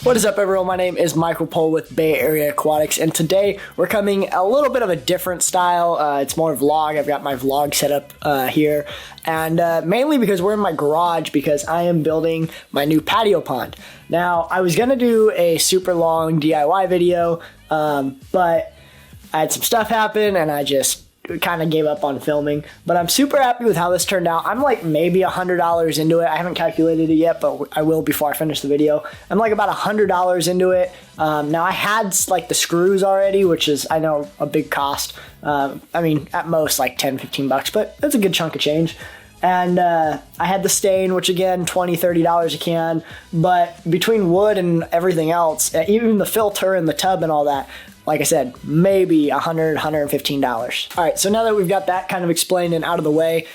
What is up, everyone? My name is Michael Pohl with Bay Area Aquatics, and today we're coming a little bit of a different style. It's more vlog. I've got my vlog set up here, and mainly because we're in my garage because I am building my new patio pond. Now, I was going to do a super long DIY video, but I had some stuff happen, and I just kind of gave up on filming, but I'm super happy with how this turned out. I'm like maybe $100 into it. I haven't calculated it yet, but I will before I finish the video. I'm like about $100 into it. Now I had like the screws already, which is, I know, a big cost. I mean, at most like 10-15 bucks, but that's a good chunk of change. And I had the stain, which again, $20-$30 a can, but between wood and everything else, even the filter and the tub and all that, like I said, maybe $115. All right, so now that we've got that kind of explained and out of the way,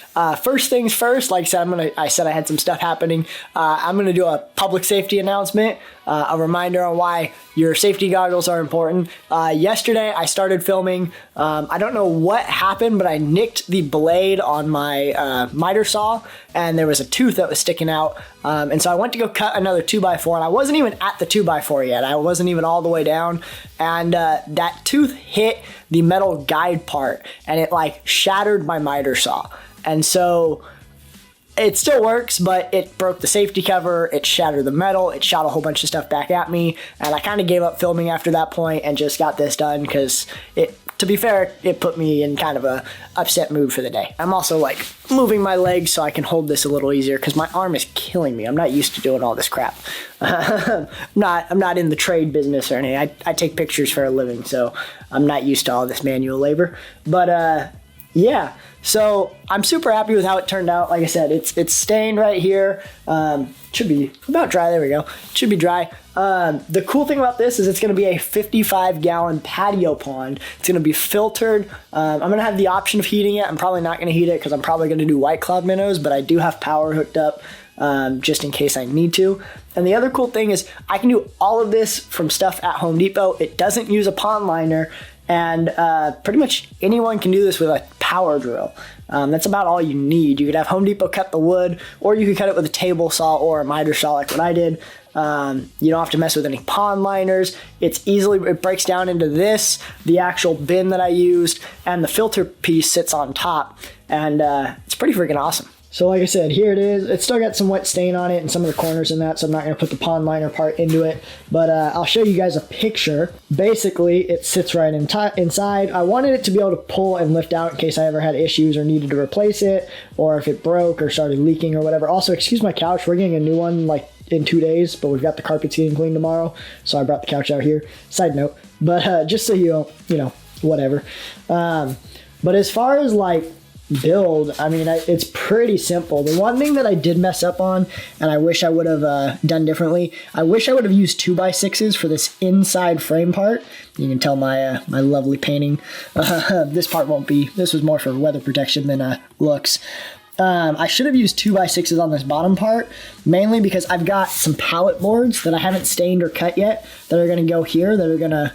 first things first, like I said, I had some stuff happening. I'm gonna do a public safety announcement, a reminder on why your safety goggles are important. Yesterday, I started filming. I don't know what happened, but I nicked the blade on my miter saw, and there was a tooth that was sticking out. And so I went to go cut another 2x4, and I wasn't even at the 2x4 yet. I wasn't even all the way down, and that tooth hit the metal guide part, and it like shattered my miter saw. And so it still works, but it broke the safety cover, it shattered the metal, it shot a whole bunch of stuff back at me, and I kind of gave up filming after that point and just got this done because to be fair, it put me in kind of a upset mood for the day. I'm also like moving my legs so I can hold this a little easier because my arm is killing me. I'm not used to doing all this crap. I'm not in the trade business or anything. I take pictures for a living, so I'm not used to all this manual labor. But yeah, so I'm super happy with how it turned out. Like I said, it's stained right here. Should be about dry. There we go. It should be dry. The cool thing about this is it's going to be a 55-gallon patio pond. It's going to be filtered. I'm going to have the option of heating it. I'm probably not going to heat it because I'm probably going to do white cloud minnows, but I do have power hooked up just in case I need to. And the other cool thing is I can do all of this from stuff at Home Depot. It doesn't use a pond liner, and pretty much anyone can do this with a power drill. That's about all you need. You could have Home Depot cut the wood, or you could cut it with a table saw or a miter saw like what I did. You don't have to mess with any pond liners. It breaks down into this, the actual bin that I used, and the filter piece sits on top, and it's pretty freaking awesome. So like I said, here it is. It's still got some wet stain on it and some of the corners in that, so I'm not going to put the pond liner part into it. But I'll show you guys a picture. Basically, it sits right inside. I wanted it to be able to pull and lift out in case I ever had issues or needed to replace it, or if it broke or started leaking or whatever. Also, excuse my couch. We're getting a new one like in 2 days, but we've got the carpets getting cleaned tomorrow, so I brought the couch out here. Side note. But just so you know, whatever. But as far as like build, I mean, it's pretty simple. The one thing that I did mess up on, and I wish I would have done differently, I wish I would have used 2x6s for this inside frame part. You can tell my my lovely painting. This part won't be. This was more for weather protection than looks. I should have used 2x6s on this bottom part, mainly because I've got some pallet boards that I haven't stained or cut yet that are going to go here, that are going to,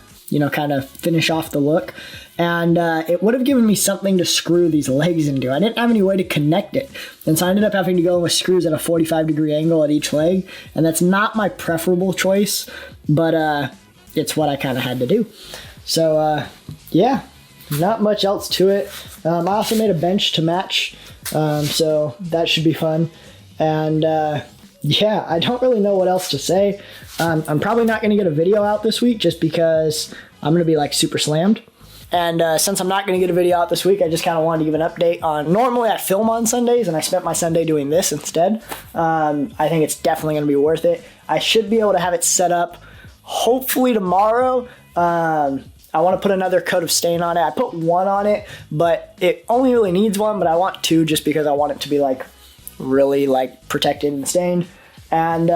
kind of finish off the look. And it would have given me something to screw these legs into. I didn't have any way to connect it. And so I ended up having to go with screws at a 45-degree angle at each leg. And that's not my preferable choice, but it's what I kind of had to do. So, yeah, not much else to it. I also made a bench to match, so that should be fun. And yeah, I don't really know what else to say. I'm probably not going to get a video out this week just because I'm going to be like super slammed. And since I'm not going to get a video out this week, I just kind of wanted to give an update on, normally I film on Sundays, and I spent my Sunday doing this instead. I think it's definitely going to be worth it. I should be able to have it set up hopefully tomorrow. I want to put another coat of stain on it. I put one on it, but it only really needs one, but I want two just because I want it to be like really like protected and stained. And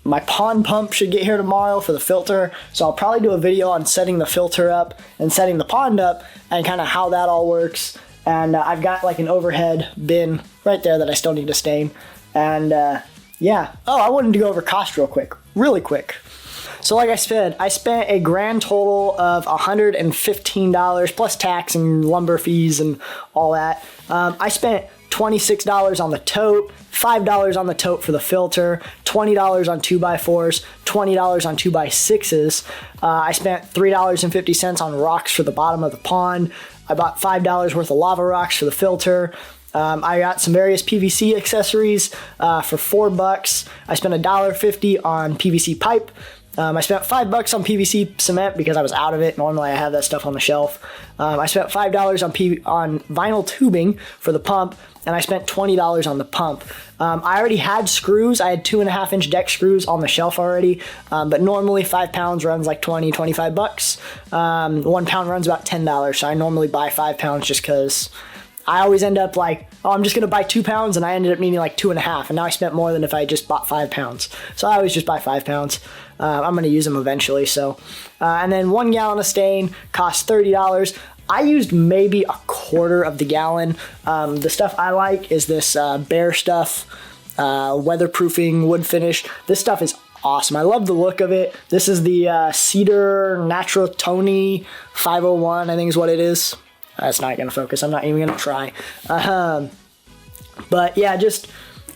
my pond pump should get here tomorrow for the filter, so I'll probably do a video on setting the filter up and setting the pond up and kind of how that all works. And I've got like an overhead bin right there that I still need to stain. And yeah. Oh, I wanted to go over cost really quick. So like I said, I spent a grand total of $115 plus tax and lumber fees and all that. I spent $26 on the tote, $5 on the tote for the filter, $20 on 2x4s, $20 on 2x6s. I spent $3.50 on rocks for the bottom of the pond. I bought $5 worth of lava rocks for the filter. I got some various PVC accessories for $4. I spent $1.50 on PVC pipe. I spent $5 on PVC cement because I was out of it. Normally I have that stuff on the shelf. I spent $5 on vinyl tubing for the pump, and I spent $20 on the pump. I already had screws. I had 2.5-inch deck screws on the shelf already, but normally 5 pounds runs like $20-25. 1 pound runs about $10, so I normally buy 5 pounds just because I always end up like, oh, I'm just going to buy 2 pounds, and I ended up needing like 2.5, and now I spent more than if I just bought 5 pounds. So I always just buy 5 pounds. I'm going to use them eventually. So, and then 1 gallon of stain costs $30. I used maybe a quarter of the gallon. The stuff I like is this Bear Stuff weatherproofing wood finish. This stuff is awesome. I love the look of it. This is the Cedar Natural Tony 501, I think is what it is. That's not going to focus. I'm not even going to try. But yeah, just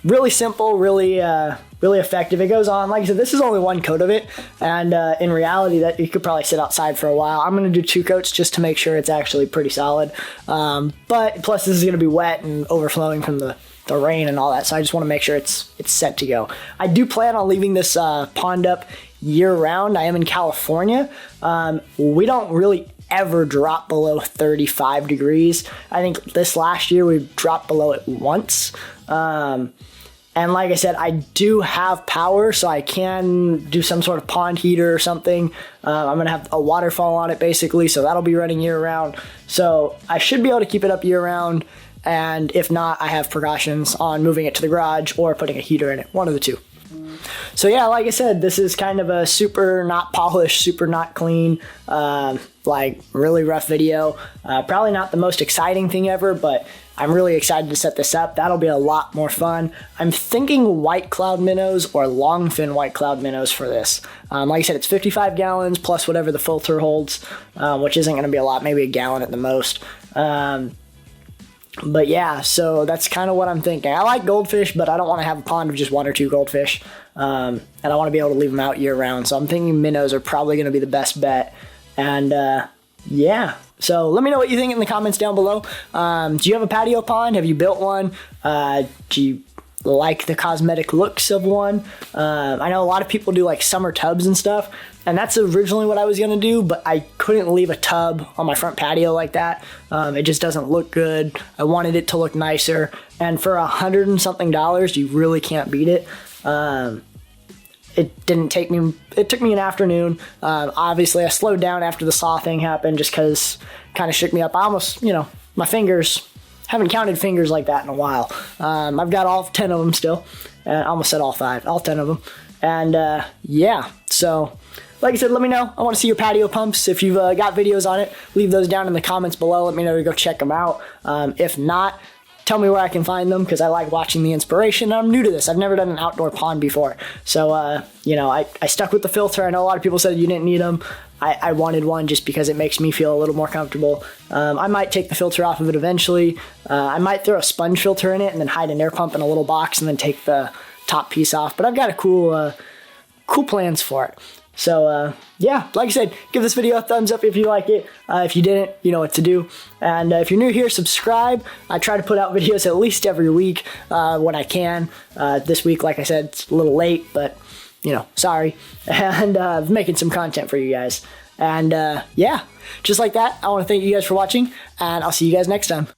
really simple, really effective. It goes on, like I said, this is only 1 coat of it, and in reality, that you could probably sit outside for a while. I'm going to do 2 coats just to make sure it's actually pretty solid. But plus, this is going to be wet and overflowing from the rain and all that, so I just want to make sure it's set to go. I do plan on leaving this pond up year-round. I am in California. We don't really ever drop below 35 degrees. I think this last year we dropped below it once. And like I said, I do have power, so I can do some sort of pond heater or something. I'm going to have a waterfall on it basically, so that'll be running year round. So I should be able to keep it up year round. And if not, I have precautions on moving it to the garage or putting a heater in it, one of the two. So yeah, like I said, this is kind of a super not polished, super not clean, like really rough video. Probably not the most exciting thing ever, but I'm really excited to set this up. That'll be a lot more fun. I'm thinking white cloud minnows or long fin white cloud minnows for this. Like I said, it's 55 gallons plus whatever the filter holds, which isn't going to be a lot, maybe a gallon at the most. But yeah, so that's kind of what I'm thinking. I like goldfish, but I don't want to have a pond of just 1 or 2 goldfish. And I want to be able to leave them out year round. So I'm thinking minnows are probably going to be the best bet. And yeah, so let me know what you think in the comments down below. Do you have a patio pond? Have you built one? Do you like the cosmetic looks of one? I know a lot of people do like summer tubs and stuff, and that's originally what I was gonna do, but I couldn't leave a tub on my front patio like that. It just doesn't look good. I wanted it to look nicer, and for $100 and something, you really can't beat it. It took me an afternoon. Obviously I slowed down after the saw thing happened just because it kind of shook me up. I almost, my fingers, haven't counted fingers like that in a while. I've got all 10 of them still. I almost said all 5, all 10 of them. And yeah, so like I said, let me know. I want to see your patio pumps. If you've got videos on it, leave those down in the comments below. Let me know to go check them out. If not, tell me where I can find them because I like watching the inspiration. I'm new to this. I've never done an outdoor pond before. So, I stuck with the filter. I know a lot of people said you didn't need them. I wanted one just because it makes me feel a little more comfortable. I might take the filter off of it eventually. I might throw a sponge filter in it and then hide an air pump in a little box and then take the top piece off. But I've got a cool plans for it. So, yeah, like I said, give this video a thumbs up if you like it. If you didn't, you know what to do. And if you're new here, subscribe. I try to put out videos at least every week when I can. This week, like I said, it's a little late, but, sorry. And making some content for you guys. And, yeah, just like that, I want to thank you guys for watching, and I'll see you guys next time.